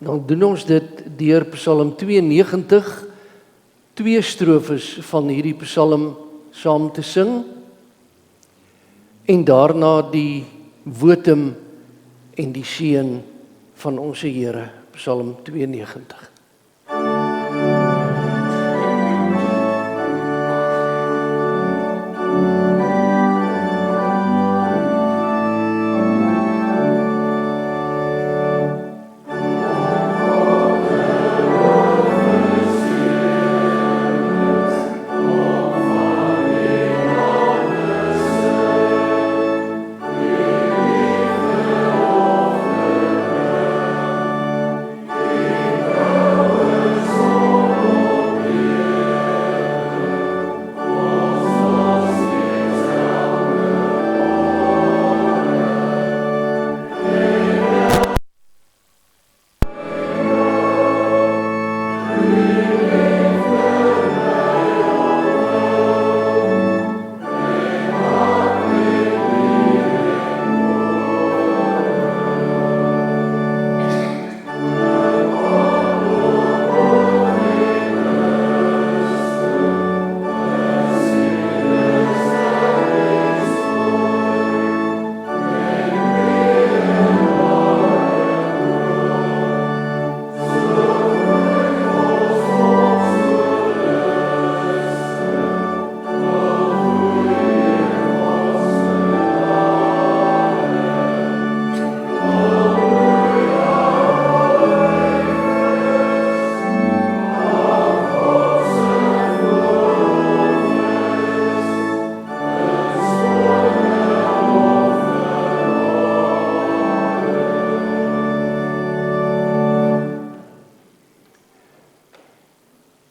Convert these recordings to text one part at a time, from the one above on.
Dan doen ons dit deur Psalm 92, 2 strofes van hierdie Psalm saam te sing en daarna die wotum en die seën van ons Here, Psalm 92.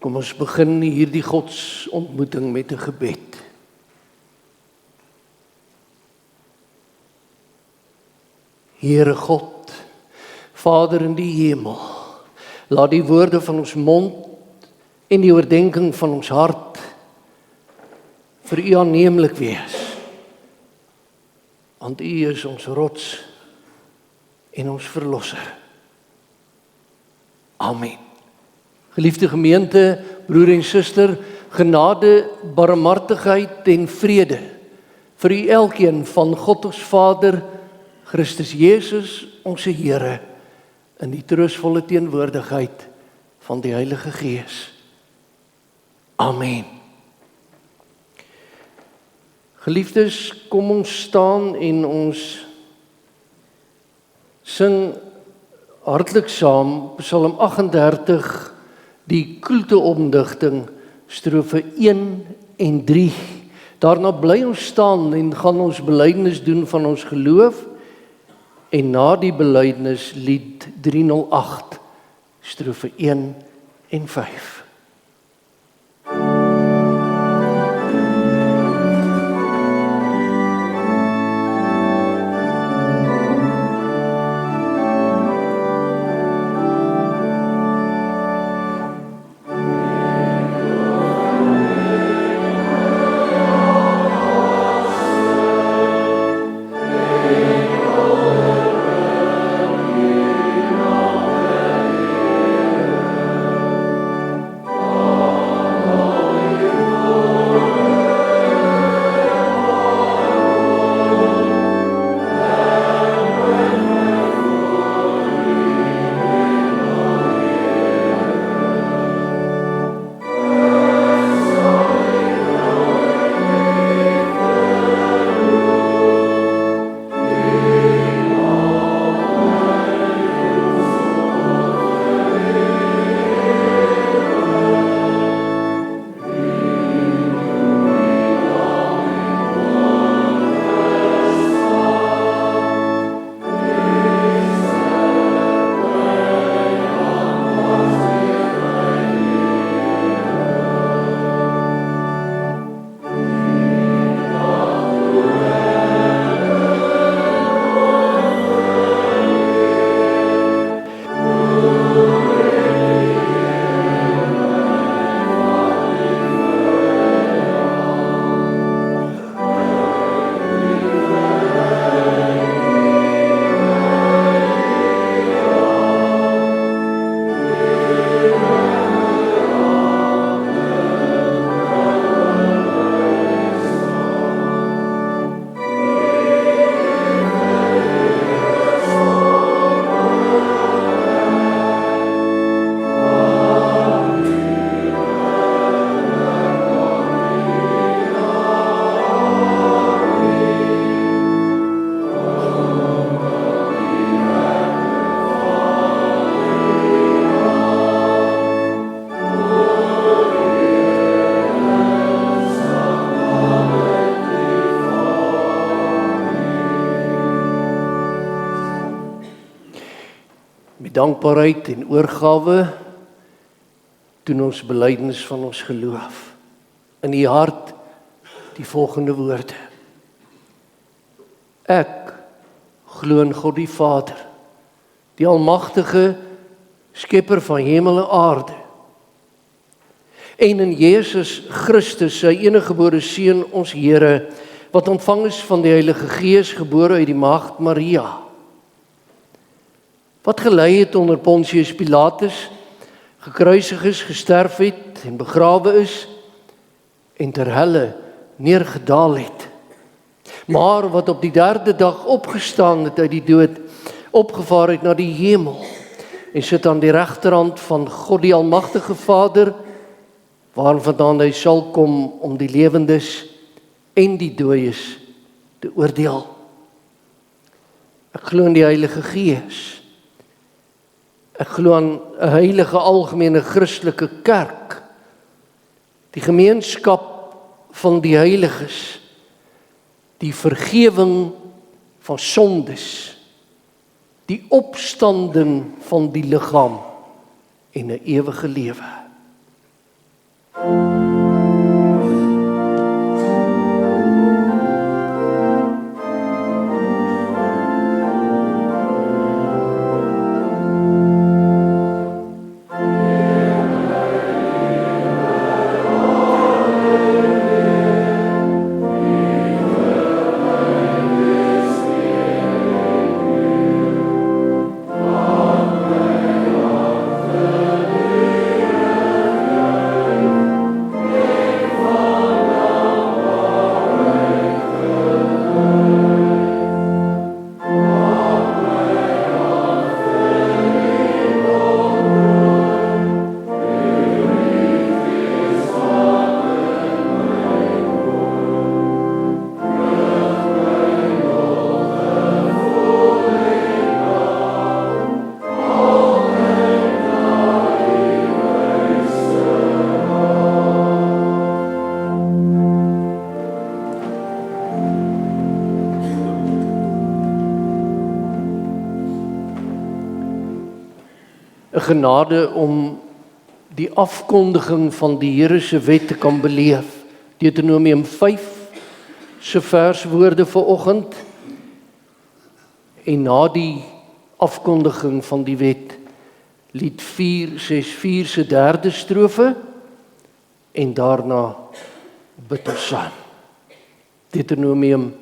Kom ons begin hierdie godsontmoeting met 'n gebed. Here God, Vader in die hemel, laat die woorde van ons mond en die oordeenking van ons hart vir U aanneemlik wees. Want U is ons rots en ons verlosser. Amen. Geliefde gemeente, broer en suster, genade, barmhartigheid en vrede vir u elkeen van God ons Vader, Christus Jesus, ons Here, in die troostvolle teenwoordigheid van die Heilige Gees. Amen. Geliefdes, kom ons staan en ons sing hartlik saam Psalm 38, die kulteomdigting, strofe 1 en 3. Daarna bly ons staan en gaan ons belydenis doen van ons geloof, en na die belydenis lied 308, strofe 1 en 5. met dankbaarheid en oorgawe doen ons belydenis van ons geloof. In die hart die volgende woorde: Ek glo in God die Vader, die almagtige skepper van hemel en aarde, en in Jesus Christus, sy eniggebore Seun, ons Here, wat ontvang is van die Heilige Gees, gebore uit die maagd Maria, wat gelei het onder Pontius Pilatus, gekruisig is, gesterf het en begrawe is, en ter helle neergedaal het, maar wat op die 3de dag opgestaan het uit die dood, opgevaar het na die hemel, en sit aan die regterhand van God die almagtige Vader, waarvandaan hy sal kom om die lewendes en die dooies te oordeel. Ek glo in die Heilige Gees. Ek glo aan 'n heilige algemene Christelike kerk, die gemeenskap van die heiliges, die vergewing van sondes, die opstanding van die liggaam en 'n ewige lewe. Genade om die afkondiging van die Here se wet te kan beleef. Deuteronomium 5 se verswoorde vanoggend, en na die afkondiging van die wet, lied 464 se 3de strofe, en daarna bid ons saam. Deuteronomium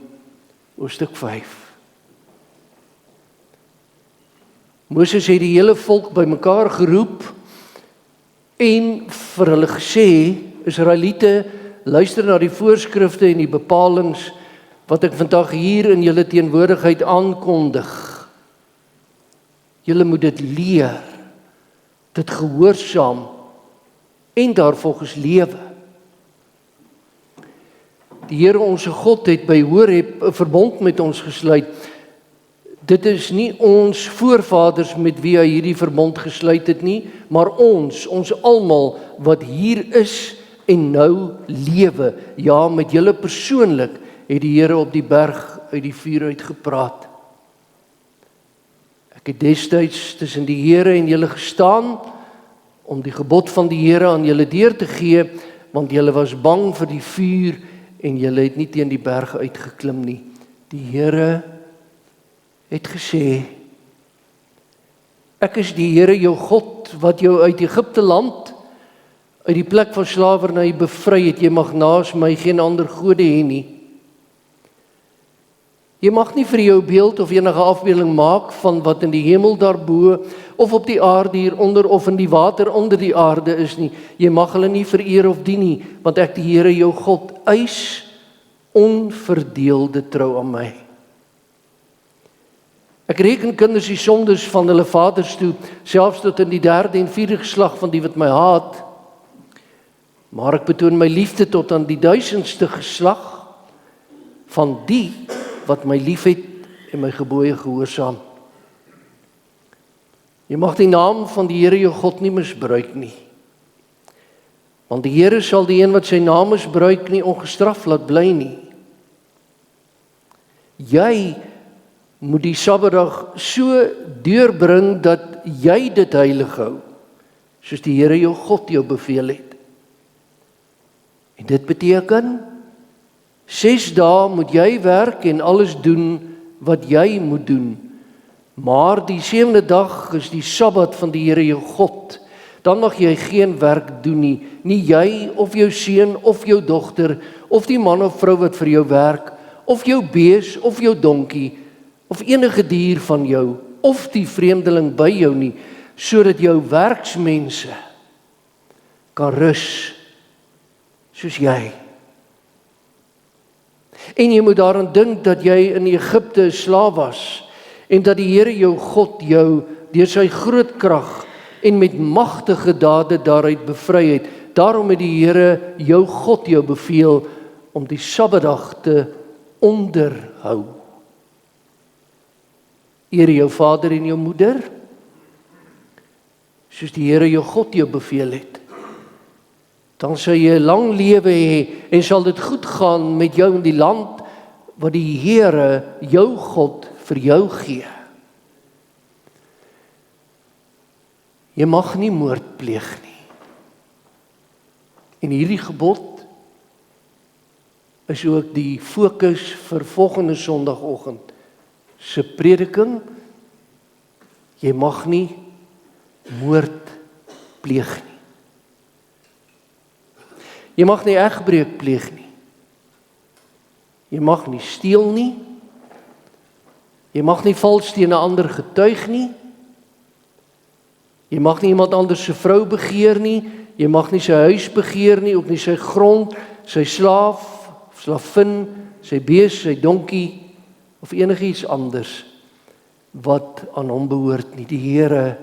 hoofstuk 5. Moses het die hele volk bymekaar geroep en vir hulle gesê: Israeliete, luister na die voorskrifte en die bepalings wat ek vandag hier in julle teenwoordigheid aankondig. Julle moet dit leer, dit gehoorsaam en daarvolgens lewe. Die Here ons God het by Horeb 'n verbond met ons gesluit. Dit is nie ons voorvaders met wie hy hierdie verbond gesluit het nie, maar ons almal wat hier is en nou lewe. Ja, met julle persoonlik het die Here op die berg uit die vuur uit gepraat. Ek het destyds tussen die Here en julle gestaan om die gebod van die Here aan julle deur te gee, want julle was bang vir die vuur en julle het nie teen die berg uitgeklim nie. Die Here het gesê: Ek is die Here jou God wat jou uit Egipte land, uit die plek van slawerny bevry het. Jy mag naas my geen ander gode hê nie. Jy mag nie vir jou beeld of enige afbeelding maak van wat in die hemel daarbo of op die aarde hieronder of in die water onder die aarde is nie. Jy mag hulle nie vereer of dien nie, want ek, die Here jou God, eis onverdeelde trou aan my. Ek reken kinders die sondes van hulle vaders toe, selfs tot in die 3de en 4de geslag van die wat my haat. Maar ek betoon my liefde tot aan die 1000ste geslag van die wat my liefhet en my gebooie gehoorsaam. Jy mag die naam van die Here jou God nie misbruik nie. Want die Here sal die een wat sy naam misbruik nie ongestraf laat bly nie. Jy moet die Sabbatdag so deurbring dat jy dit heilig hou, soos die Here jou God jou beveel het. En dit beteken, 6 dae moet jy werk en alles doen wat jy moet doen. Maar die 7de dag is die Sabbat van die Here jou God. Dan mag jy geen werk doen nie, nie jy of jou seun of jou dogter, of die man of vrou wat vir jou werk, of jou bees of jou donkie, of enige dier van jou, of die vreemdeling by jou nie, sodat jou werksmense kan rus, soos jy. En jy moet daaraan dink dat jy in Egipte 'n slaaf was, en dat die Here jou God jou deur sy groot krag en met magtige dade daaruit bevry het. Daarom het die Here jou God jou beveel om die Sabbatdag te onderhou. Eer jou vader en jou moeder, soos die Here jou God jou beveel het. Dan sal jy 'n lang lewe hê en sal dit goed gaan met jou in die land wat die Here jou God vir jou gee. Jy mag nie moord pleeg nie. En hierdie gebod is ook die fokus vir volgende Sondagoggend se prediking. Jy mag nie moord pleeg nie. Jy mag nie egbreek pleeg nie. Jy mag nie steel nie. Jy mag nie vals teen 'n ander getuig nie. Jy mag nie iemand anders se vrou begeer nie. Jy mag nie sy huis begeer nie, ook nie sy grond, sy slaaf, slavin, sy bees, sy donkie of enigiets anders wat aan hom behoort nie. Die Here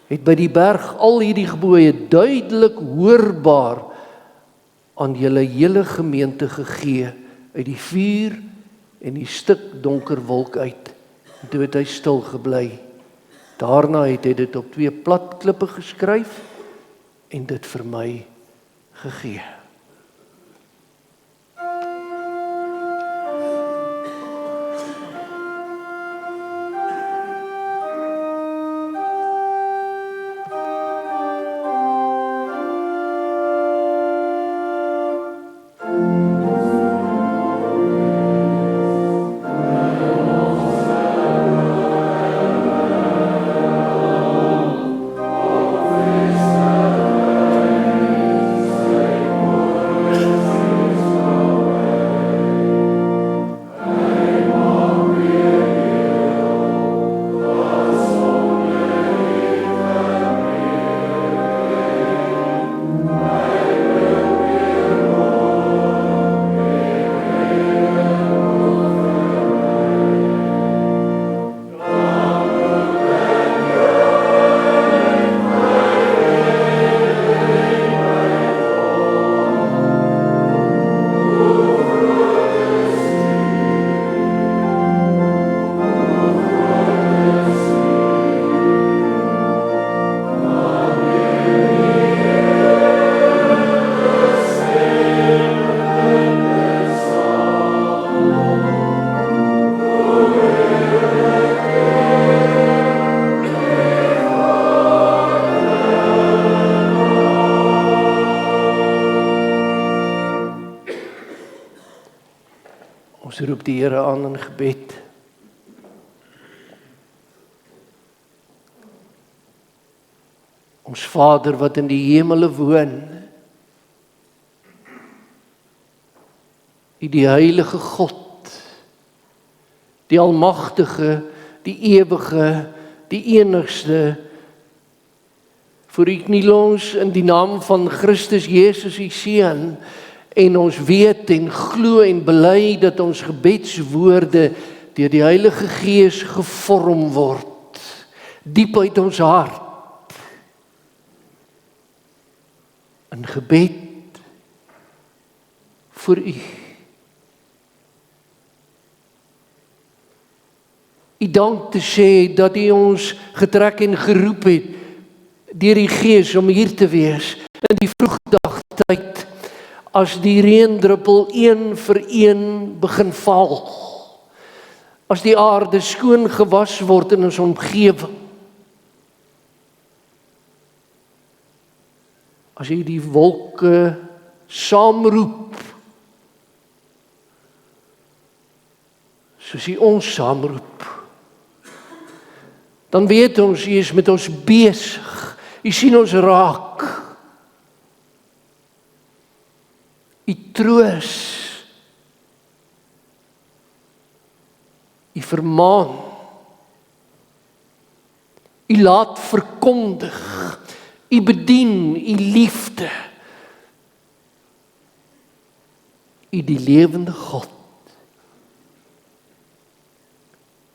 het by die berg al hierdie gebooie duidelik hoorbaar aan julle hele gemeente gegee uit die vuur en die stuk donker wolk uit. En toe het hy stil gebly. Daarna het hy dit op 2 plat klippe geskryf en dit vir my gegee. Ons roep die Here aan in gebed. Ons Vader wat in die hemele woon, U die heilige God, die almagtige, die ewige, die enigste, vir U kniel ons in die naam van Christus Jesus, U Seun, en ons weet en glo en bely dat ons gebedswoorde deur die Heilige Gees gevorm word, diep uit ons hart, in gebed vir U. U dank te sê dat U ons getrek en geroep het deur die Gees om hier te wees in die vroegdagtyd, as die reendruppel een vir een begin val, as die aarde skoon gewas word in ons omgewing, as jy die wolke saamroep, soos hy ons saamroep, dan weet ons, hy is met ons besig, hy sien ons raak, hy troos, hy vermaan, hy laat verkondig, hy bedien, hy liefde, hy die lewende God.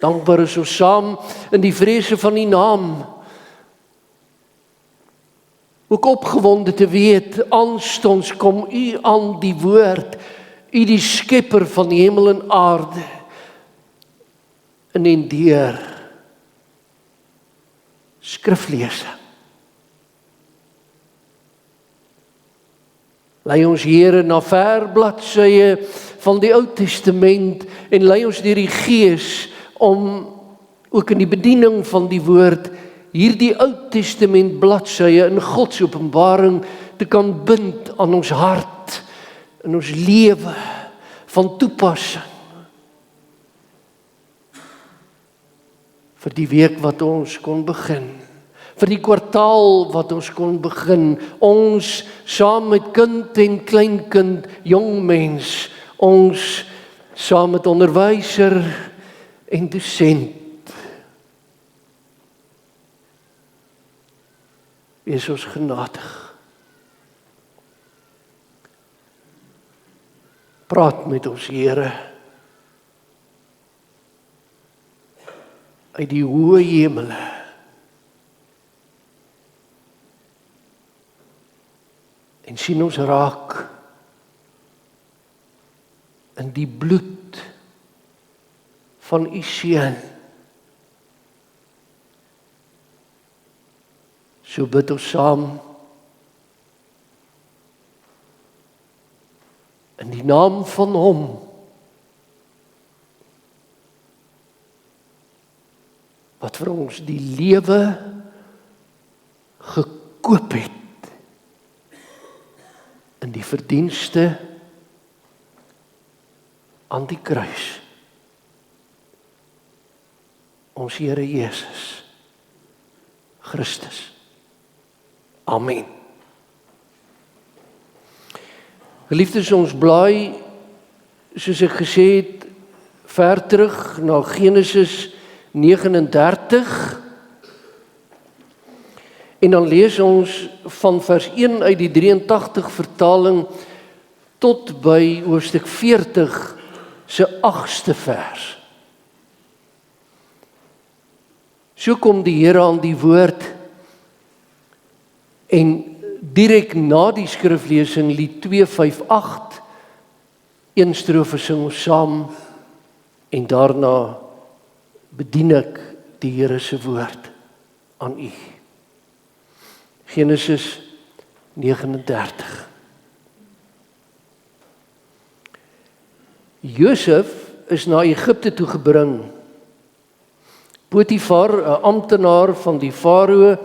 Dankbaar is ons saam in die vrese van die naam, ook opgewonde te weet, aanstonds kom u aan die woord, u die skepper van die hemel en aarde, in en deur skriflesing. Lei ons Here na ver bladsye van die Ou Testament en lei ons deur die Gees om ook in die bediening van die woord hierdie Ou Testament bladsye in God se openbaring te kan bind aan ons hart, in ons lewe van toepassing vir die week wat ons kon begin, vir die kwartaal wat ons kon begin, ons saam met kind en kleinkind, jong mens, ons saam met onderwyser en dosent. Wees ons genadig. Praat met ons, Here, uit die hoë hemele. En sien ons raak in die bloed van u Seun. So bid ons saam in die naam van hom wat vir ons die lewe gekoop het in die verdienste aan die kruis. Ons Here Jesus Christus. Amen. Geliefdes, ons blaai, soos ek gesê het, ver terug na Genesis 39 en dan lees ons van vers 1 uit die 83 vertaling tot by hoofstuk 40 se 8ste vers. So kom die Here aan die woord en direk na die skriflesing lied 258, een strofe sing ons saam en daarna bedien ek die Here se woord aan u. Genesis 39. Josef is na Egipte toe gebring. Potifar, 'n amptenaar van die farao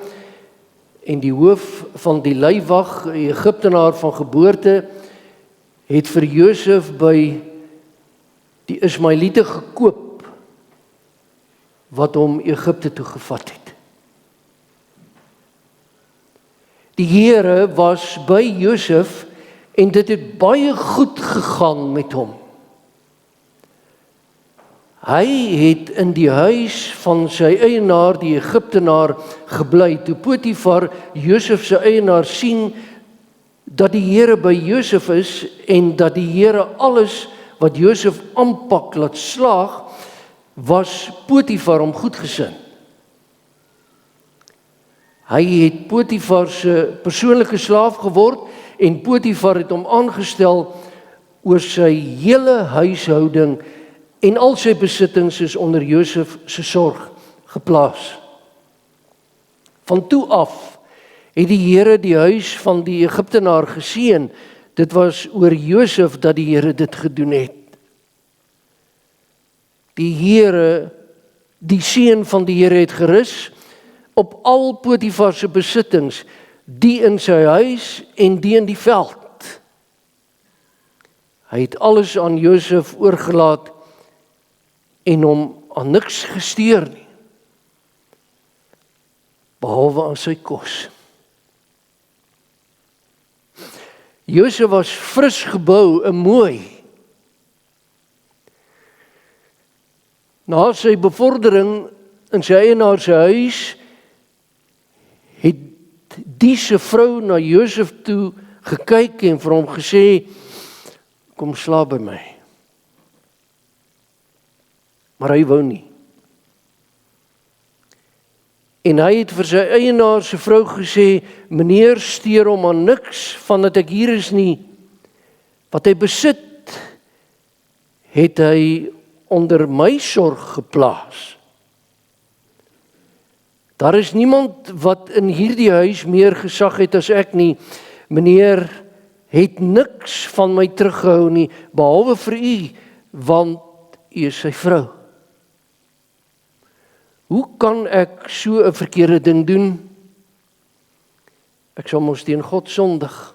en die hoof van die leiwag, 'n Egiptenaar van geboorte, het vir Josef by die Ismaeliete gekoop wat hom Egipte toe gevat het. Die Here was by Josef en dit het baie goed gegaan met hom. Hy het in die huis van sy eienaar, die Egiptenaar, gebly. Toe Potifar, Josef se eienaar, sien dat die Here by Josef is en dat die Here alles wat Josef aanpak laat slaag, was Potifar hom goedgesind. Hy het Potifar se persoonlike slaaf geword en Potifar het hom aangestel oor sy hele huishouding en al sy besittings is onder Josef se sorg geplaas. Van toe af het die Here die huis van die Egiptenaar geseën. Dit was oor Josef dat die Here dit gedoen het. Die Here, die seun van die Here het gerus op al Potifar se besittings, die in sy huis en die in die veld. Hy het alles aan Josef oorgelaat en hom aan niks gesteur nie, behalwe aan sy kos. Josef was fris gebou en mooi. Na sy bevordering in sy eienaar se huis, het die se vrou na Josef toe gekyk en vir hom gesê, kom slaap by my. Maar hy wou nie. En hy het vir sy eienaar se vrou gesê, meneer steur hom aan niks van dat ek hier is nie. Wat hy besit, het hy onder my sorg geplaas. Daar is niemand wat in hierdie huis meer gesag het as ek nie. Meneer het niks van my teruggehou nie, behalwe vir u, want u is sy vrou. Hoe kan ek so 'n verkeerde ding doen? Ek sal mos teen God sondig.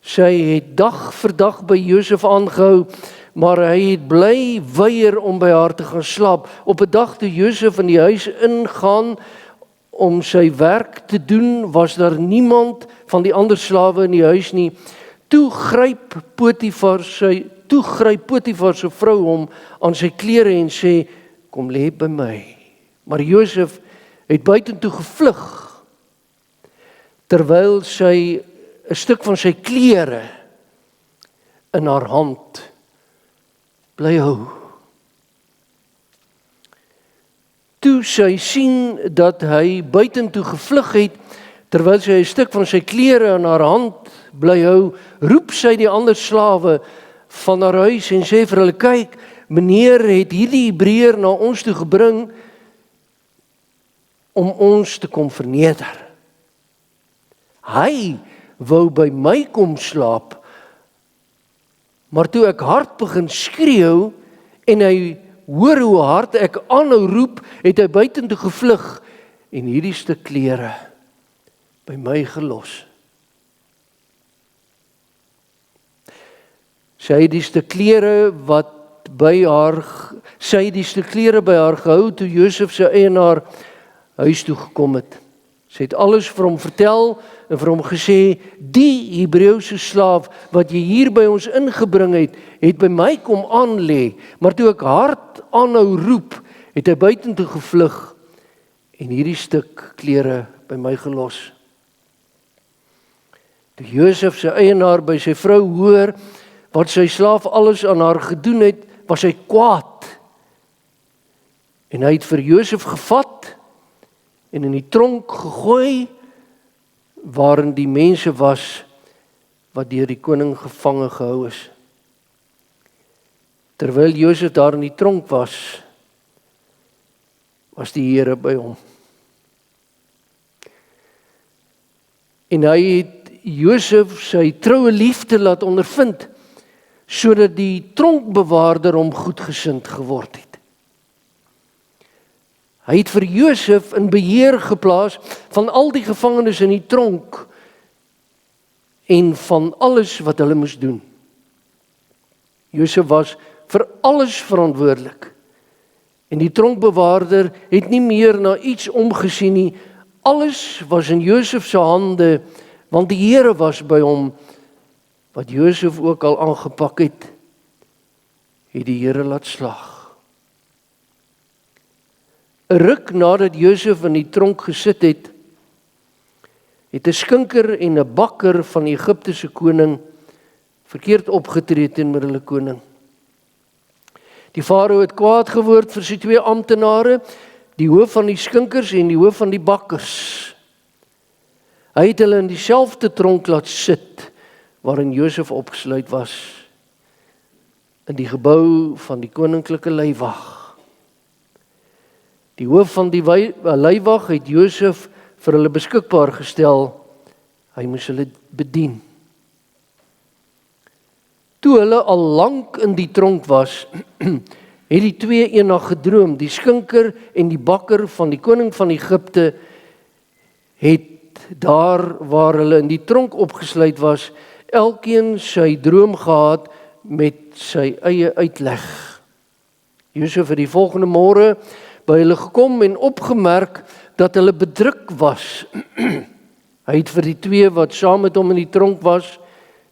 Sy het dag vir dag by Josef aangehou, maar hy het bly weier om by haar te gaan slaap. Op 'n dag toe Josef in die huis ingaan om sy werk te doen, was daar niemand van die ander slawe in die huis nie. Toe gryp Potifar se vrou hom aan sy klere en sê, kom lê by my. Maar Josef het buitentoe gevlug, terwyl sy 'n stuk van sy klere in haar hand bly hou. Toe sy sien dat hy buitentoe gevlug het, terwyl sy 'n stuk van sy klere in haar hand bly hou, roep sy die ander slawe van haar huis en sê vir hulle, kyk, meneer het hierdie Hebreër na ons toe gebring om ons te kom verneder. Hy wou by my kom slaap, maar toe ek hard begin skreeu en hy hoor hoe hard ek aanhou roep, het hy buitentoe gevlug en hierdie stuk klere by my gelos. Sy het die stuk klere by haar gehou toe Josef se eienaar huis toe gekom het. Sy het alles vir hom vertel en vir hom gesê, die Hebreëse slaaf wat jy hier by ons ingebring het by my kom aanlê, maar toe ek hard aanhou roep, het hy buitentoe gevlug en hierdie stuk klere by my gelos. Toe Josef se eienaar by sy vrou hoor wat sy slaaf alles aan haar gedoen het, was hy kwaad. En hy het vir Josef gevat en in die tronk gegooi, waarin die mense was wat deur die koning gevange gehou is. Terwyl Josef daar in die tronk was die Here by hom. En hy het Josef sy troue liefde laat ondervind, sodat die tronkbewaarder hom goedgesind geword het. Hy het vir Josef in beheer geplaas van al die gevangenes in die tronk en van alles wat hulle moes doen. Josef was vir alles verantwoordelik. En die tronkbewaarder het nie meer na iets omgesien nie. Alles was in Josef se hande, want die Here was by hom. Wat Josef ook al aangepak het die Here laat slag. 'n Ruk nadat Josef in die tronk gesit het 'n skinker en 'n bakker van die Egiptese koning verkeerd opgetree teenoor hulle koning. Die farao het kwaad geword vir sy twee amptenare, die hoof van die skinkers en die hoof van die bakkers. Hy het hulle in dieselfde tronk laat sit waarin Josef opgesluit was, in die gebou van die koninklike leiwag. Die hoof van die leiwag het Josef vir hulle beskikbaar gestel, hy moes hulle bedien. Toe hulle al lank in die tronk was, het die twee eendag gedroom. Die skinker en die bakker van die koning van Egipte het daar waar hulle in die tronk opgesluit was, elkeen sy droom gehad met sy eie uitleg. Josef het die volgende môre by hulle gekom en opgemerk dat hulle bedruk was. Hy het vir die twee wat saam met hom in die tronk was,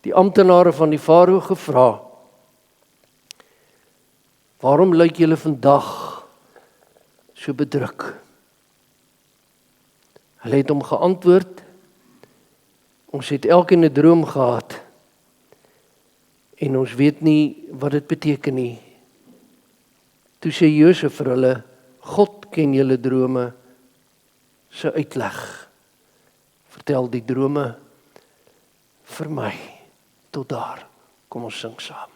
die amptenare van die farao gevra: "Waarom lyk julle vandag so bedruk?" Hulle het hom geantwoord: "Ons het elkeen 'n droom gehad en ons weet nie wat dit beteken nie." Toe sê Josef vir hulle: "God ken julle drome se uitleg. Vertel die drome vir my." Tot daar. Kom ons sing saam.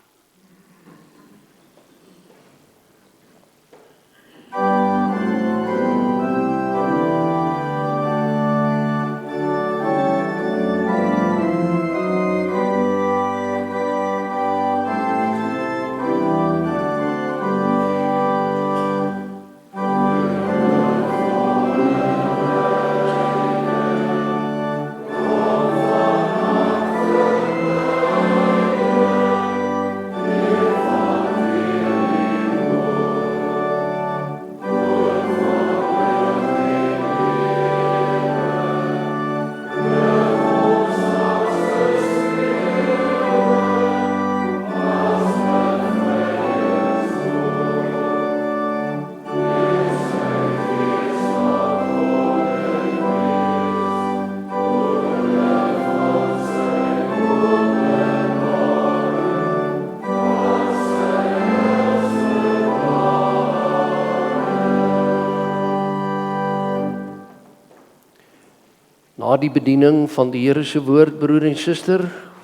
Na die bediening van die Here se woord, broer en suster,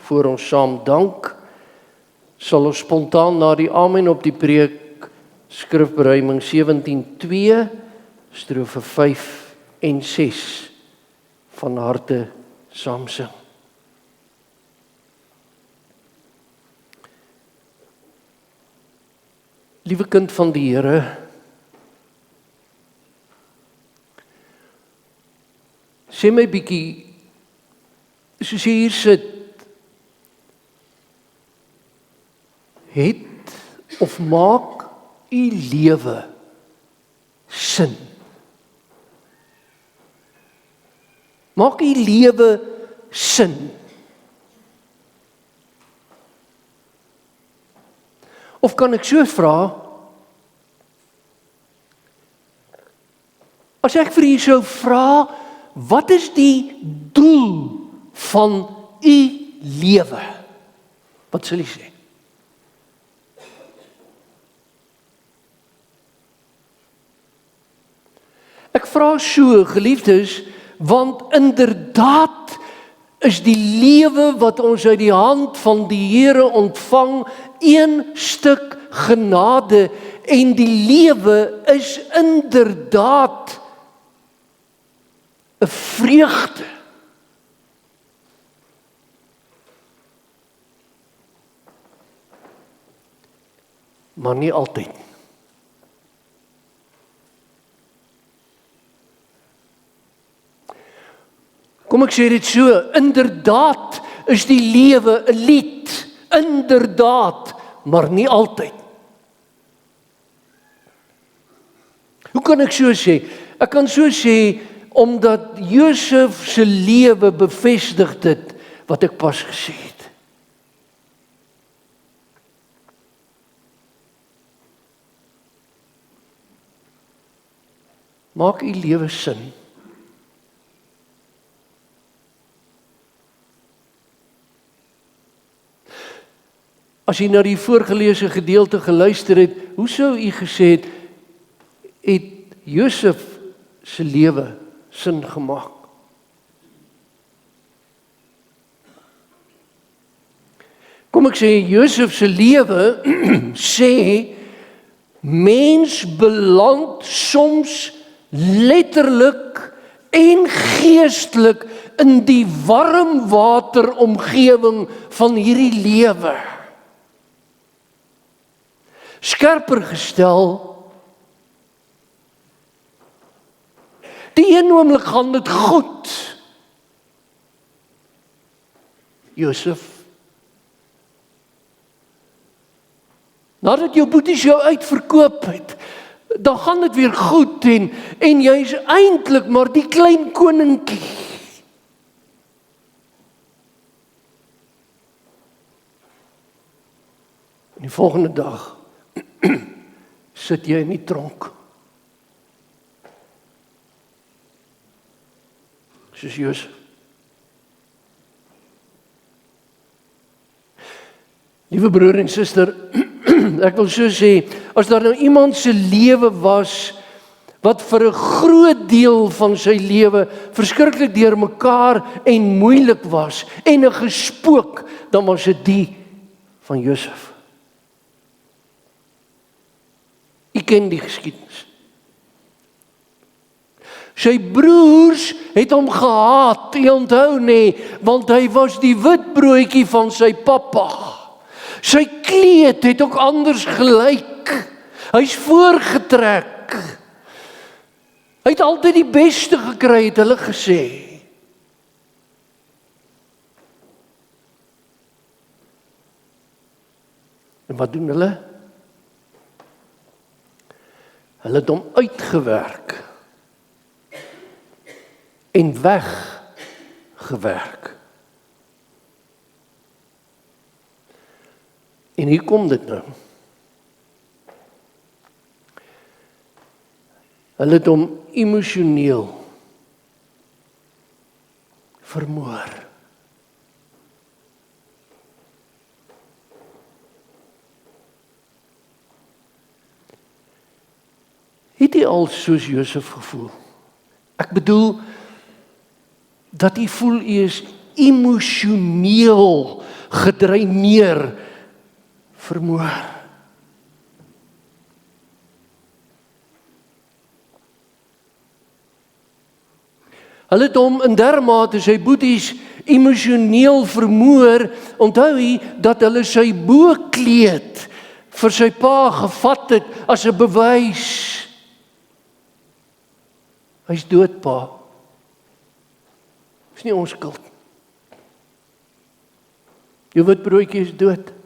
voor ons saam dank, sal ons spontaan na die amen op die preek, skrifberuiming 17:2, strofe 5 en 6, van harte saam sing. Liewe kind van die Here, sê my bietjie, soos jy hier sit, het of maak u lewe sin? Maak u lewe sin? Of kan ek so vra, as ek vir u sou vra, wat is die doel van u lewe? Wat sal u sê? Ek vra so, geliefdes, want inderdaad is die lewe wat ons uit die hand van die Here ontvang, een stuk genade, en die lewe is inderdaad 'n vreugde. Maar nie altyd. Kom ek sê dit so, inderdaad is die lewe 'n lied, inderdaad, maar nie altyd. Hoe kan ek so sê? Ek kan so sê, omdat Josef se lewe bevestig dit wat ek pas gesê het. Maak u lewe sin? As jy na die voorgelese gedeelte geluister het, hoe sou u gesê het Josef se lewe sin gemaak? Kom ek sê, Josef se lewe sê, mens beland soms letterlik en geestelik in die warm water omgewing van hierdie lewe. skerper gestel. Die een oomblik gaan dit goed. Josef, nadat jou boeties jou uitverkoop het, dan gaan dit weer goed en jy is eintlik maar die klein koninkie. En die volgende dag sit jy in die tronk. Soos Josef. Liewe broer en suster, ek wil so sê, as daar nou iemand se lewe was, wat vir 'n groot deel van sy lewe verskriklik deurmekaar en moeilik was, en 'n gespook, dan was dit die van Josef. U ken die geskiedenis. Sy broers het hom gehaat, jy onthou nie, want hy was die witbroodjie van sy pappa. Sy kleed het ook anders gelyk. Hy's voorgetrek. Hy het altyd die beste gekry, het hulle gesê. En wat doen hulle? Hulle het hom uitgewerk en weggewerk. En hier kom dit nou. Hulle het hom emosioneel vermoor. Het jy al soos Josef gevoel? Ek bedoel, dat jy voel jy is emosioneel gedreineer, vermoor. Hulle het hom in dermate sy boeties emosioneel vermoor, onthou hy dat hulle sy boekleed vir sy pa gevat het as 'n bewys. Hy's dood, pa. Dis nie ons skuld. Jou witbroodjie is dood.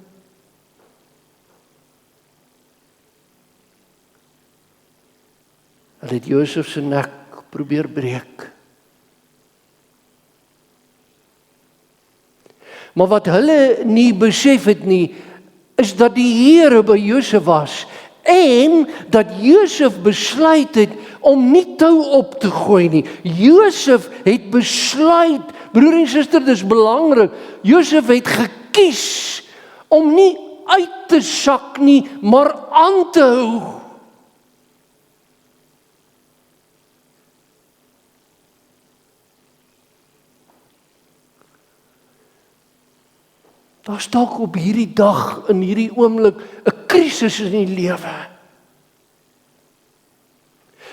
Hulle het Josef se nek probeer breek. Maar wat hulle nie besef het nie, is dat die Here by Josef was en dat Josef besluit het om nie tou op te gooi nie. Josef het besluit, broer en suster, dis belangrik, Josef het gekies om nie uit te sak nie, maar aan te hou. Daar's dalk op hierdie dag, in hierdie oomblik, 'n krisis in die lewe.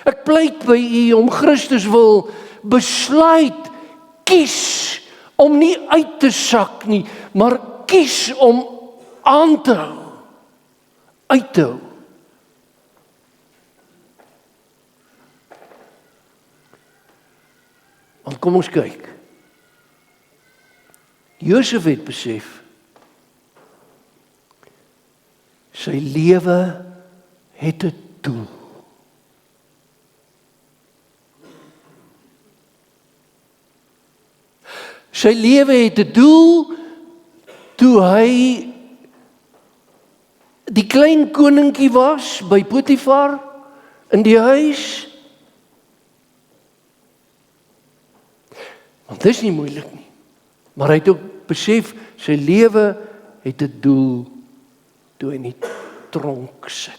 Ek pleit by u om Christus wil besluit, kies om nie uit te sak nie, maar kies om aan te hou, uit te hou. Want kom ons kyk. Josef het besef, sy lewe het 'n doel. Sy lewe het 'n doel toe hy die klein koninkie was by Potifar in die huis. Want dit is nie moeilik nie. Maar hy het ook besef sy lewe het 'n doel toe hy in die tronk sit.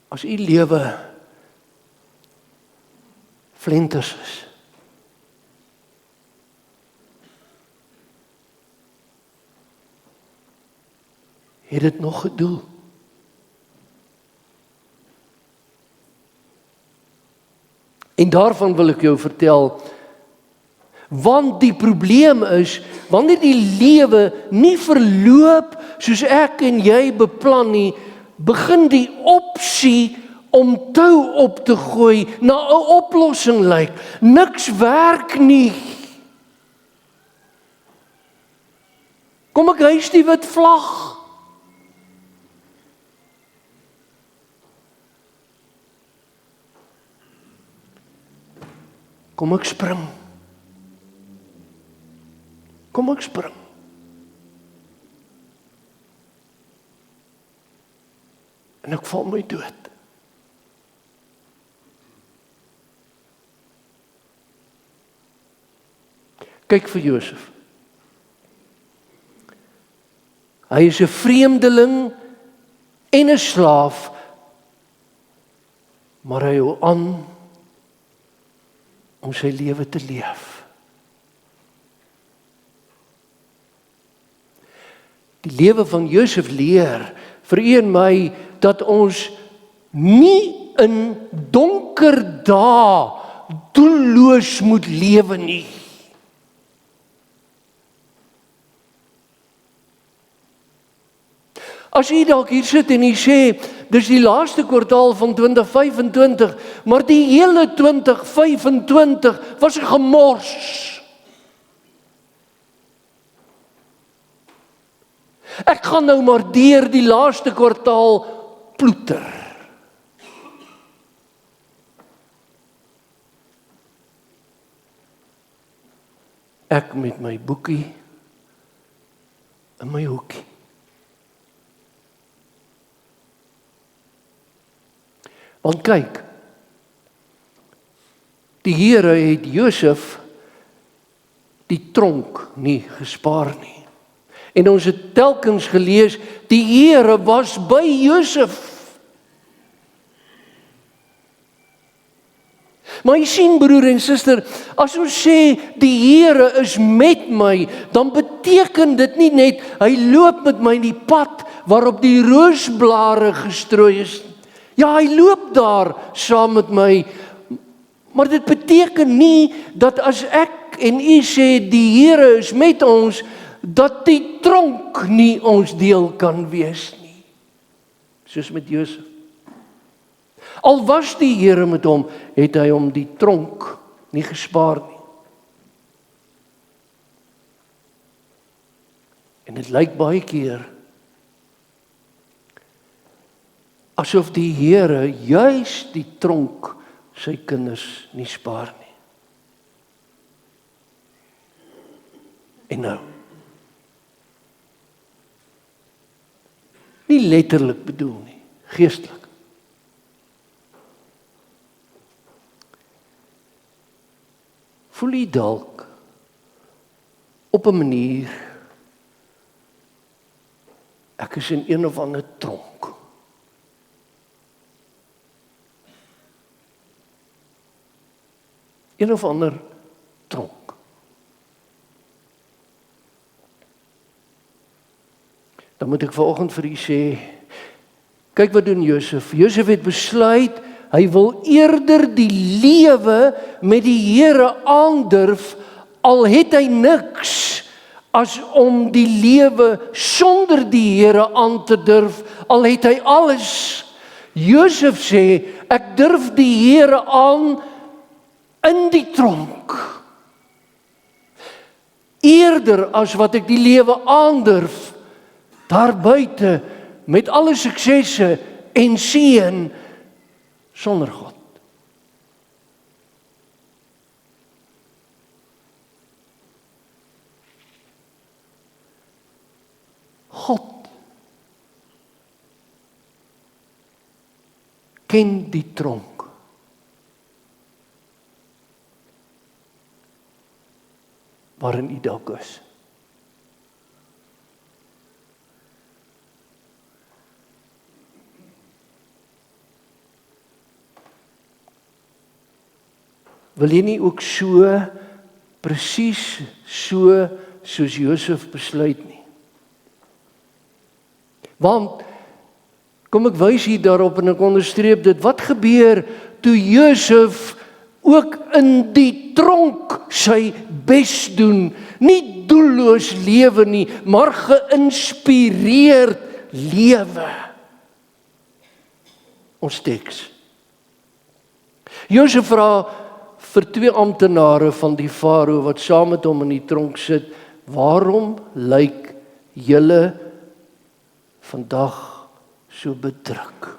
As u lewe flenters is, het dit nog 'n doel. En daarvan wil ek jou vertel, want die probleem is, wanneer die lewe nie verloop soos ek en jy beplan nie, begin die opsie om tou op te gooi na 'n oplossing lyk. Niks werk nie. Kom ek hys die wit vlag. Kom ek spring. Kom ek spring. En ek val my dood. Kyk vir Josef. Hy is 'n vreemdeling en 'n slaaf, maar hy hou aan om sy lewe te leef. Die lewe van Josef leer vir u en my dat ons nie in donker dae doelloos moet lewe nie. As jy dalk hier sit en jy sê, dis die laaste kwartaal van 2025, maar die hele 2025 was 'n gemors. Ek gaan nou maar deur die laaste kwartaal ploeter. Ek met my boekie in my hoekie. Want kyk, die Here het Josef die tronk nie gespaar nie. En ons het telkens gelees, die Here was by Josef. Maar jy sien broer en suster, as ons sê die Here is met my, dan beteken dit nie net hy loop met my in die pad waarop die roosblare gestrooi is. Ja, hy loop daar saam met my, maar dit beteken nie dat as ek en u sê die Here is met ons, dat die tronk nie ons deel kan wees nie. Soos met Josef. Al was die Here met hom, het hy hom die tronk nie gespaar nie. En dit lyk baie keer asof die Here juis die tronk sy kinders nie spaar nie. En nou, nie letterlik bedoel nie, geestelik. Voel jy dalk op 'n manier, ek is in een of ander tronk. Een of ander tronk. Dan moet ek vanoggend vir u sê, kyk wat doen Josef. Josef het besluit, hy wil eerder die lewe met die Here aandurf, al het hy niks, as om die lewe sonder die Here aan te durf, al het hy alles. Josef sê, ek durf die Here aan in die tronk. Eerder as wat ek die lewe aandurf, daar buite, met alle suksesse en seën, sonder God. God ken die tronk. Waarin u dalk is. Wil jy nie ook so, presies so, soos Josef besluit nie? Want, kom ek wys hier daarop en ek onderstreep dit, wat gebeur toe Josef ook in die tronk sy bes doen, nie doelloos lewe nie, maar geïnspireerd lewe. Ons teks. Josef vra vir 2 amptenare van die farao wat saam met hom in die tronk sit, waarom lyk julle vandag so bedruk?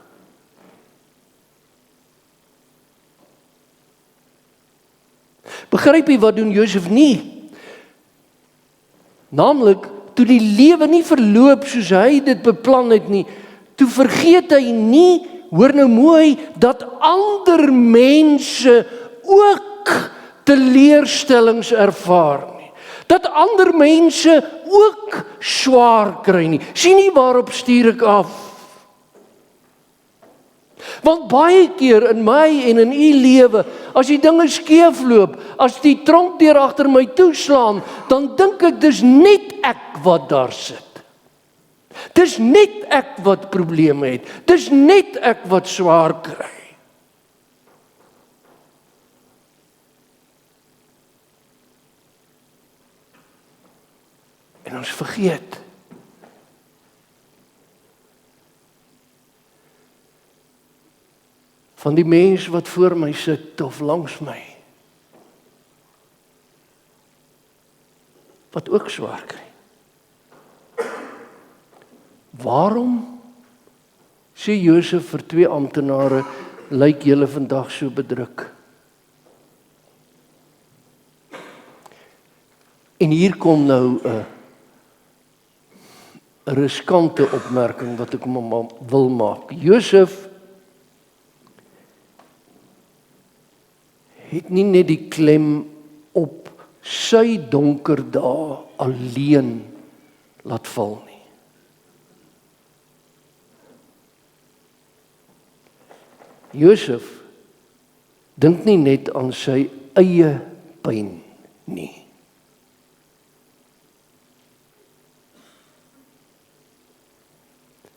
Begryp jy wat doen Josef nie? Naamlik, toe die lewe nie verloop soos hy dit beplan het nie, toe vergeet hy nie, hoor nou mooi, dat ander mense ook teleurstellings ervaar nie. Dat ander mense ook swaar kry nie. Sien nie waarop stuur ek af? Want baie keer in my en in u lewe, as die dinge skeefloop, as die tronkdeur agter my toeslaan, dan dink ek dis net ek wat daar sit. Dis net ek wat probleme het. Dis net ek wat swaar kry. En ons vergeet van die mens wat voor my sit of langs my, wat ook swaar kry. Waarom, sê Josef vir 2 amptenare, lyk julle vandag so bedruk? En hier kom nou 'n riskante opmerking wat ek wil maak. Josef het nie net die klem op sy donker dae alleen laat val nie. Josef dink nie net aan sy eie pyn nie.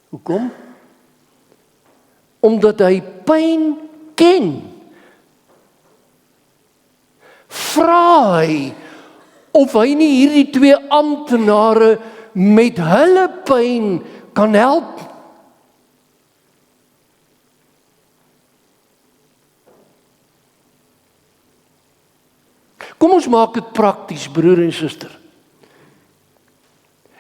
Hoekom? Omdat hy pyn ken. Vra hy of hy nie hierdie 2 amptenare met hulle pyn kan help. Kom ons maak dit prakties, broer en suster.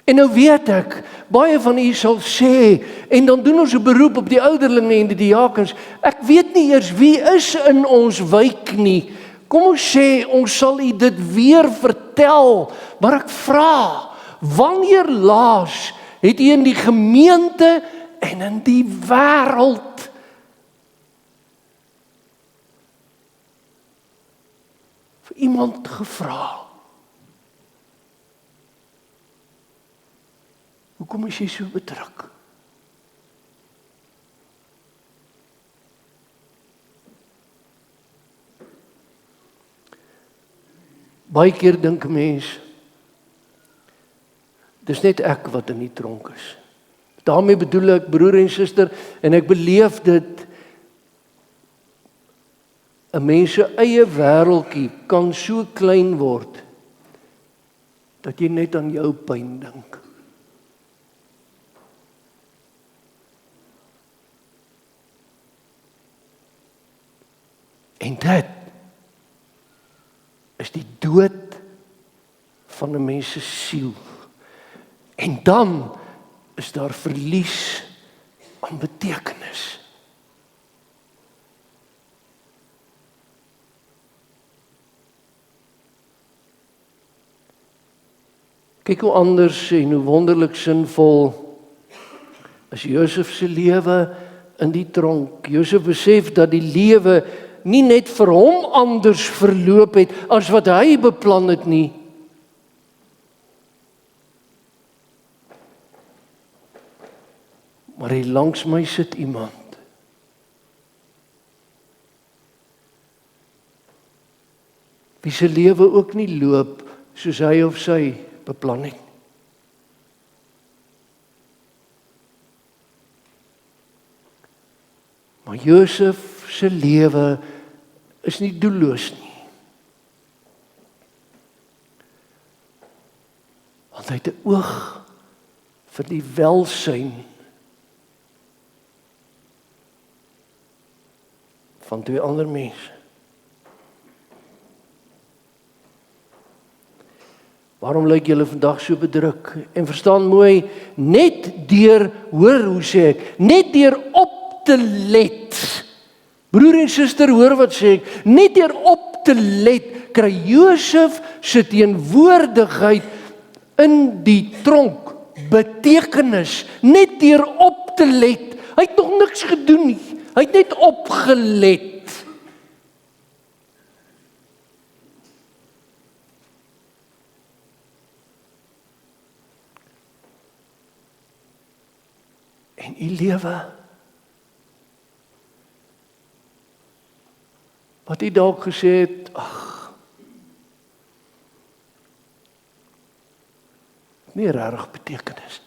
En nou weet ek, baie van u sal sê, en dan doen ons 'n beroep op die ouderlinge en die diakens, ek weet nie eers wie is in ons wijk nie. Kom ons sê, ons sal u dit weer vertel, maar ek vra, wanneer laas het u in die gemeente en in die wêreld vir iemand gevra? Hoekom is jy so bedruk? Baie keer dink 'n mens, dis net ek wat in die tronk is. Daarmee bedoel ek, broer en suster, en ek beleef dit, 'n mens se eie wêreldjie kan so klein word, dat jy net aan jou pyn dink. En dit is die dood van 'n mens se siel. En dan is daar verlies aan betekenis. Kyk hoe anders en hoe wonderlik sinvol is Josef se lewe in die tronk. Josef besef dat die lewe nie net vir hom anders verloop het as wat hy beplan het nie. Maar hier langs my sit iemand wie se lewe ook nie loop soos hy of sy beplan het. Maar Josef se lewe is nie doelloos nie. Want hy het 'n oog vir die welsyn van twee ander mense. Waarom lyk julle vandag so bedruk? En verstaan mooi, net deur, hoor hoe sê ek, net deur op te let. Broer en suster, hoor wat sê ek, net deur op te let, kry Josef se teenwoordigheid in die tronk betekenis, net deur op te let. Hy het nog niks gedoen nie, hy het net opgelet. En u lewe, wat u dalk gesê het, ag, nie regtig betekenis.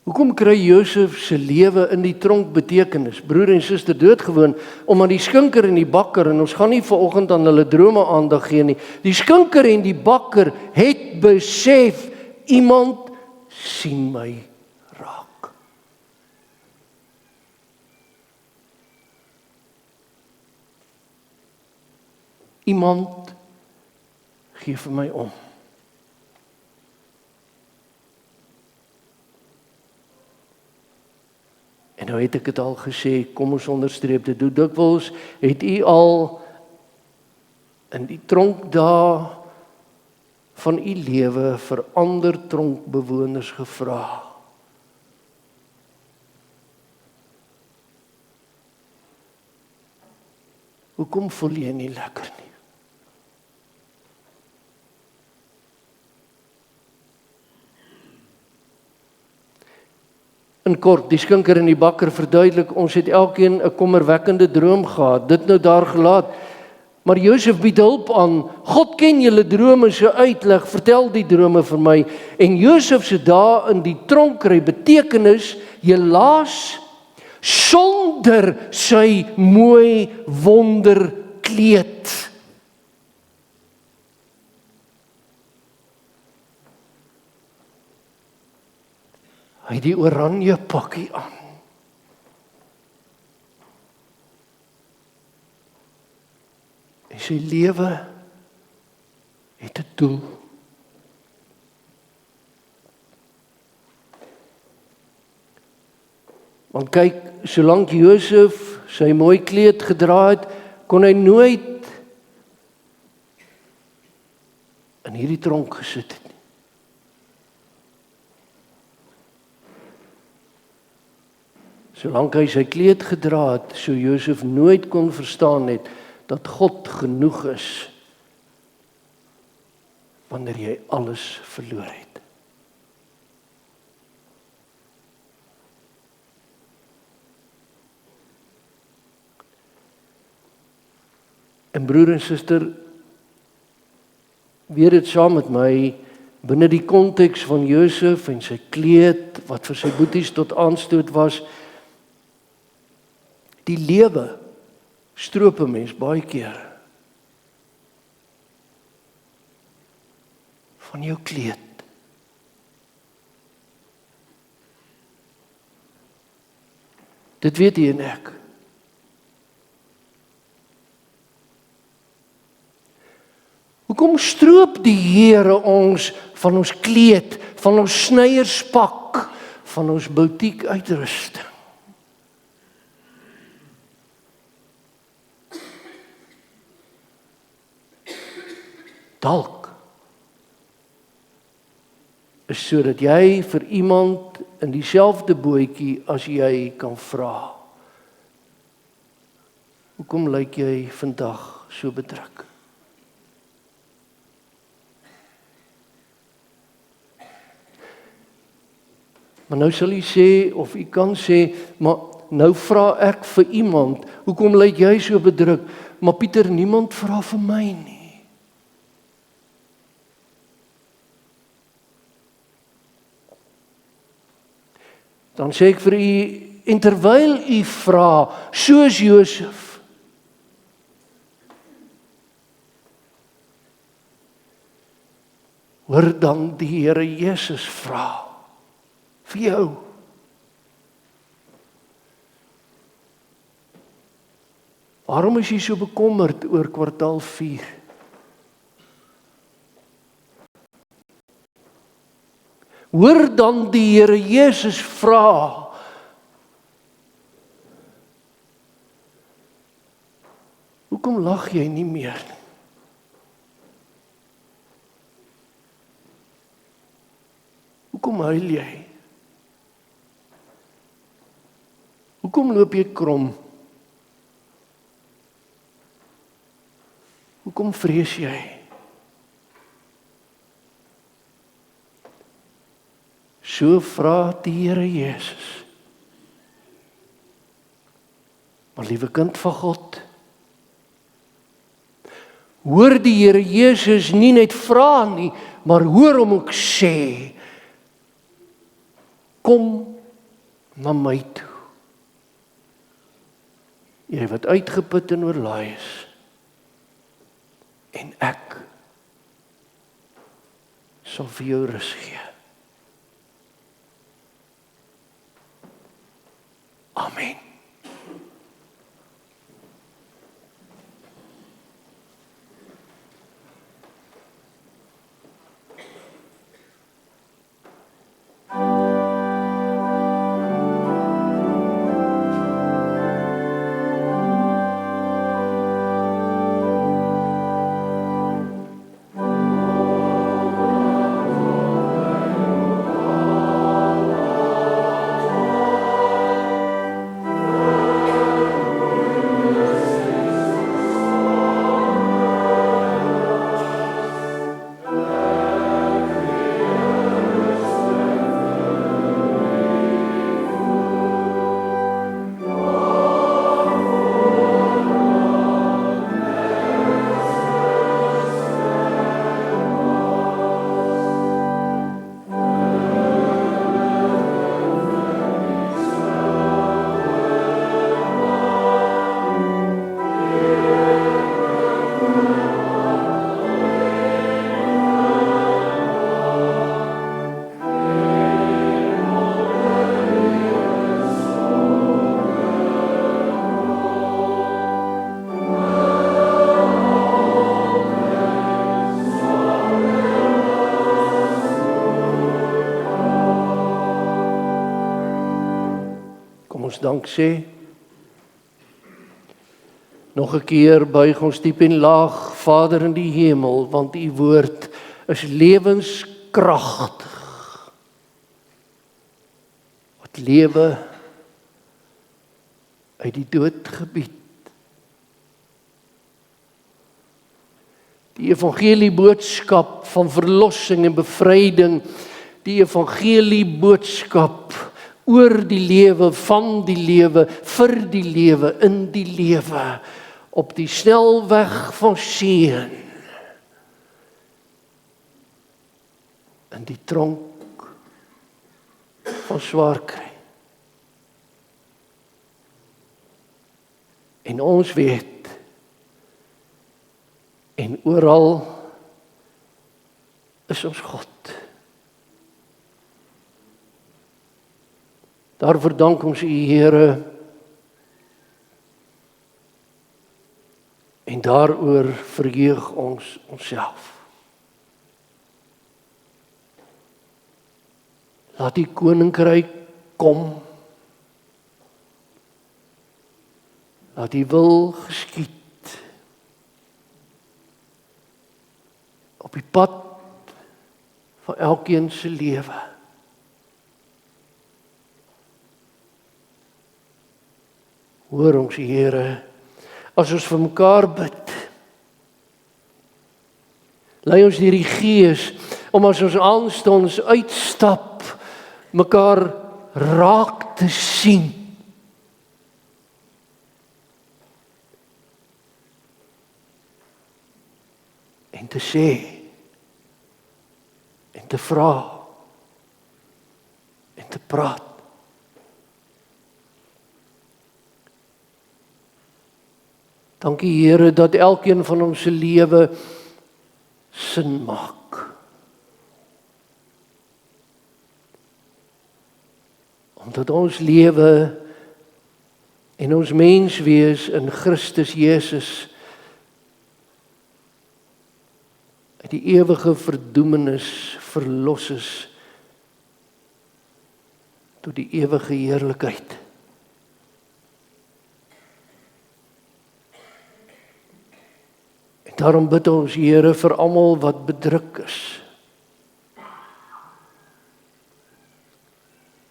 Hoekom kry Josef se lewe in die tronk betekenis? Broer en suster, doodgewoon, omdat die skinker en die bakker, en ons gaan nie vanoggend aan hulle drome aandag gee nie, die skinker en die bakker het besef, iemand sien my raak. Iemand gee vir my om. En nou het ek dit al gesê, kom ons onderstreep dit, hoe dikwels het u al in die tronk daar van u lewe vir ander tronkbewoners gevra? Hoekom voel jy nie lekker nie? In kort, die skinker en die bakker verduidelik, ons het elkeen 'n kommerwekkende droom gehad, dit nou daar gelaat. Maar Josef bied hulp aan, God ken julle drome se uitleg, vertel die drome vir my. En Josef se dae in die tronk kry betekenis, helaas, sonder sy mooi wonderkleed. Hy het die oranje pakkie aan. En sy lewe het 'n doel. Want kyk, solank Josef sy mooi kleed gedra het, kon hy nooit in hierdie tronk gesit het nie. Solank hy sy kleed gedra het, so Josef nooit kon verstaan het dat God genoeg is wanneer jy alles verloor het. En broer en suster, weet dit saam met my, binne die konteks van Josef en sy kleed, wat vir sy boeties tot aanstoot was, die lewe stroop 'n mens baie keer van jou kleed. Dit weet jy en ek. Hoekom stroop die Here ons van ons kleed, van ons snyierspak, van ons boutiek uitrusting? Dalk is sodat jy vir iemand in dieselfde bootjie as jy kan vra. Hoekom lyk jy vandag so bedruk? Maar nou sal jy sê, of jy kan sê, maar nou vra ek vir iemand, hoekom lyk jy so bedruk? Maar Pieter, niemand vra vir my nie. Dan sê ek vir u, En terwyl u vra, soos Josef, hoor dan die Here Jesus vra vir jou. Waarom is jy so bekommerd oor kwartaal 4? Hoor dan die Here Jesus vra, hoekom lag jy nie meer nie? Hoekom huil jy? Hoekom loop jy krom? Hoekom vrees jy? So vra die Here Jesus. Maar liewe kind van God, hoor die Here Jesus nie net vra nie, maar hoor hom ook sê, kom na my toe. Jy wat uitgeput en oorlaai is, en ek sal vir jou rus gee. Amen. Ons dank sê. Nog 'n keer buig ons diep en laag, Vader in die hemel, want u woord is lewenskragtig. Wat lewe uit die dood gebied. Die evangelie boodskap van verlossing en bevryding, die evangelie boodskap oor die lewe, van die lewe, vir die lewe, in die lewe, op die snelweg van seën, in die tronk van swaar kry. En ons weet, en oral is ons God. Daarvoor dank ons u, Here, en daaroor verheug ons onsself. Laat die koninkryk kom. Laat die wil geskied. Op die pad van elkeen se lewe. Hoor ons, Here, as ons vir mekaar bid. Lei ons deur die Gees, om as ons aanstonds uitstap, mekaar raak te sien. En te sê, en te vra, en te praat. Dankie Here dat elkeen van ons se lewe sin maak. Omdat ons lewe en ons menswees in Christus Jesus uit die ewige verdoemenis verlos is tot die ewige heerlikheid. En daarom bid ons Here vir almal wat bedruk is.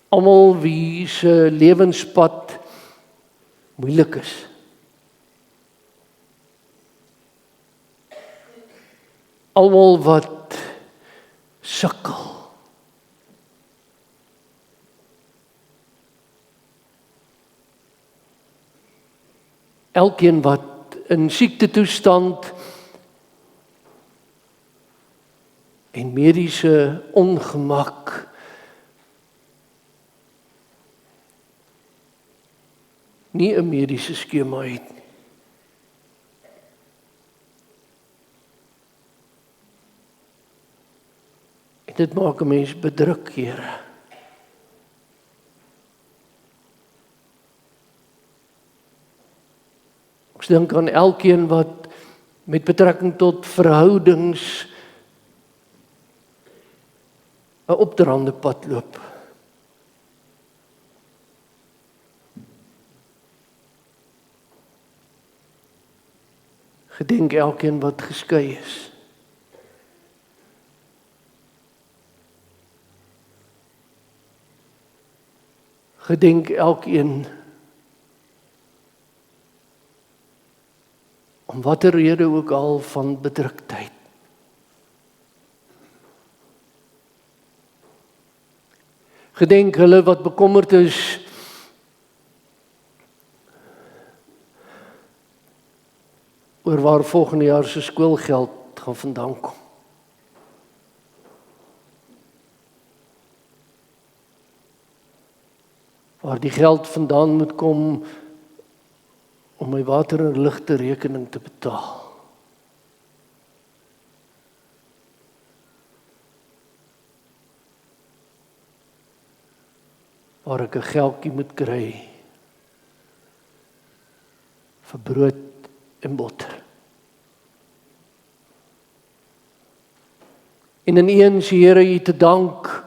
Almal wie se lewenspad moeilik is. Almal wat sukkel. Elkeen wat in siektetoestand en mediese ongemak nie 'n mediese skema het nie. En dit maak 'n mens bedruk, Here. Ons dink aan elkeen wat met betrekking tot verhoudings 'n opdraande pad loop. Gedenk elkeen wat geskei is. Gedenk elkeen om watter rede ook al van bedruktheid. Gedenk hulle wat bekommerd is oor waar volgende jaar se skoolgeld gaan vandaan kom. Waar die geld vandaan moet kom om my water en ligte rekening te betaal. Waar ek 'n geldjie moet kry vir brood en botter. En ineens, Here, U te dank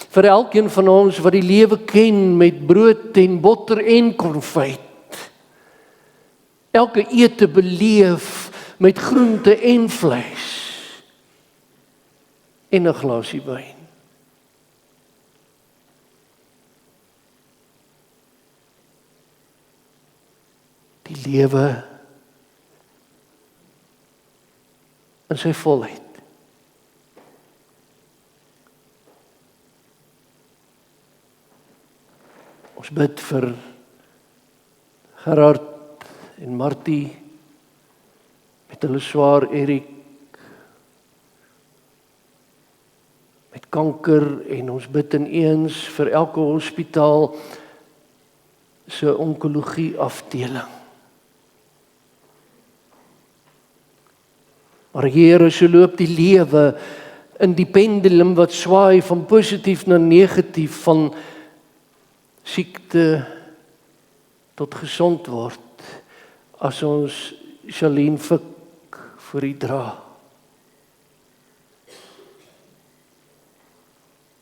vir elkeen van ons wat die lewe ken met brood en botter en konfyt. Elke ete beleef met groente en vleis en 'n glasie wyn. Die lewe in sy volheid. Ons bid vir Gerard en Martie met hulle swaar Erik met kanker, en ons bid ineens vir elke hospitaal se onkologie afdeling. Maar Here, so loop die lewe in die pendulum wat swaai van positief na negatief, van siekte tot gesond word, as ons Charlene Fik vir U dra.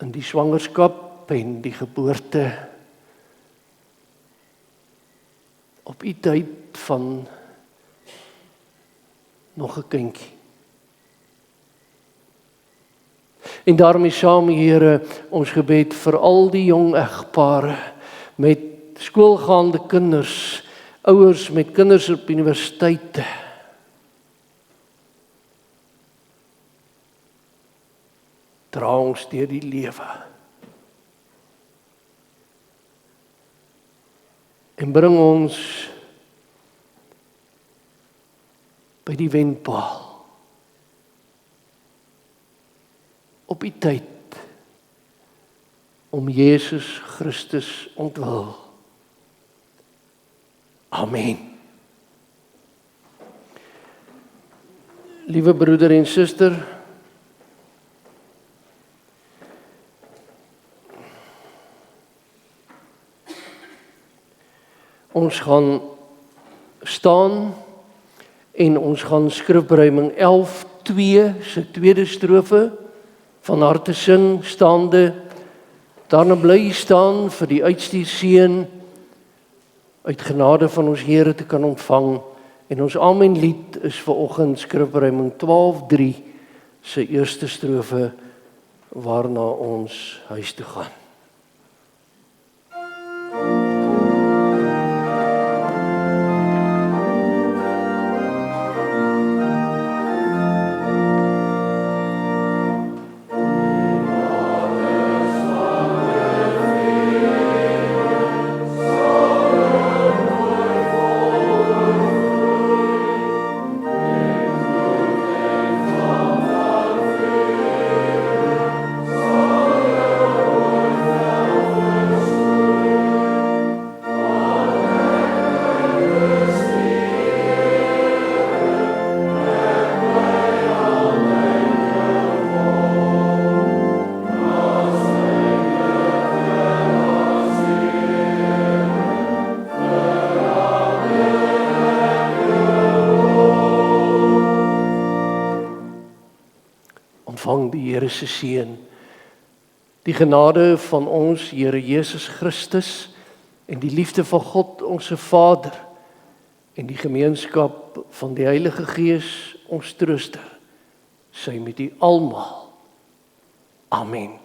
In die swangerskap en die geboorte, op U tyd van nog 'n kindjie. En daarmee saam, Here, ons gebed vir al die jong egpare met skoolgaande kinders, ouers met kinders op universiteite. Dra ons deur die lewe. En bring ons by die wenpaal. Op U tyd om Jesus Christus ontwil. Amen. Liewe broeder en suster, ons gaan staan en ons gaan skrifberuiming 11:2 se tweede strofe van harte sing, staande. Daarna bly jy staan vir die uitstuurseën uit genade van ons Here te kan ontvang. En ons amen lied is vanoggend skrifberuiming 12:3 se eerste strofe waarna ons huis toe gaan. Ontvang die Here se seën, die genade van ons Here Jesus Christus en die liefde van God ons se Vader en die gemeenskap van die Heilige Gees ons trooster, sy met u almal. Amen.